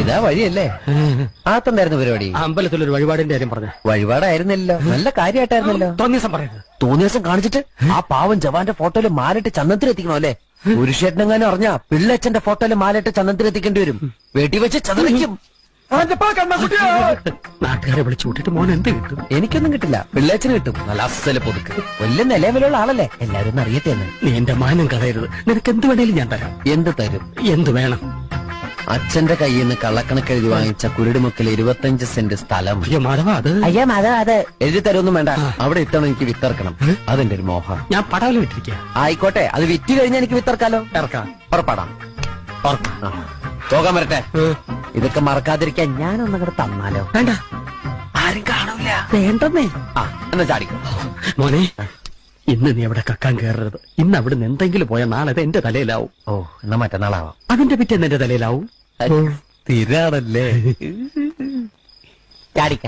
ഇതാ വഴിയല്ലേ? ആത്തണ്ടായിരുന്നു പരിപാടി. അമ്പലത്തിലൊരു വഴിപാടിന്റെ കാര്യം പറഞ്ഞു. വഴിപാടായിരുന്നല്ലോ, നല്ല കാര്യമായിട്ടായിരുന്നല്ലോ. തോന്നിയസം പറയുന്നത്. തോന്നിയ ദിവസം കാണിച്ചിട്ട് ആ പാവം ജവാന്റെ ഫോട്ടോയില് മാലിട്ട് ചന്ദനത്തിൽ എത്തിക്കണോ അല്ലേ? പുരുഷേട്ടനെങ്ങാനും അറിഞ്ഞാ പിള്ളച്ചന്റെ ഫോട്ടോയില് മാലിട്ട് ചന്ദനത്തിൽ എത്തിക്കേണ്ടി വരും. വെടിവെച്ച് ചതറിക്കും. നാട്ടുകാരെ വിളിച്ചു കൂട്ടിട്ട് മോൻ എന്ത് കിട്ടും? എനിക്കൊന്നും കിട്ടില്ല, പിള്ളേച്ചന് കിട്ടും. നല്ല അസല് പൊതുക്ക്, വലിയ നിലവിലുള്ള ആളല്ലേ, എല്ലാരും ഒന്ന് അറിയട്ടെ എന്ന്. നീ എന്റെ മാനം കളയരുത്. നിനക്ക് എന്ത് വേണേലും ഞാൻ തരാം. എന്ത് തരും? എന്ത് വേണം? അച്ഛന്റെ കയ്യിൽ നിന്ന് കള്ളക്കണക്ക് എഴുതി വാങ്ങിച്ച കുരുടിമുക്കിൽ 25 സെന്റ് സ്ഥലം. അയ്യോ മാധവ, അത് അയ്യാ മാധവ, അത് എഴുതി തരുമൊന്നും വേണ്ട. അവിടെ ഇത്തവണ എനിക്ക് വിത്തറക്കണം. അതെന്റെ ഒരു മോഹം. ഞാൻ പടവല വിട്ടിരിക്കുക. ആയിക്കോട്ടെ, അത് വിറ്റ് കഴിഞ്ഞാൽ എനിക്ക് വിത്തറക്കാലോ. ഇറക്കാം. പുറപ്പെടാം. പോകാൻ വരട്ടെ. ഇതൊക്കെ മറക്കാതിരിക്കാൻ ഞാനൊന്നങ്ങോട്ട് തന്നാലോ? വേണ്ട, ആരും കാണൂല. വേണ്ടെന്നേ. എന്നാ ചാടിക്കോ മോനെ. ഇന്ന് നീ അവിടെ കക്കാൻ കയറരുത്. ഇന്ന് അവിടുന്ന് എന്തെങ്കിലും പോയാൽ നാളെ അത് എന്റെ തലയിലാവും. ഓ, എന്നാ മറ്റന്നാളാവാം. അതിന്റെ പിറ്റേന്ന് എന്റെ തലയിലാവും. സ്ഥിരാണല്ലേ? ചാടിക്ക.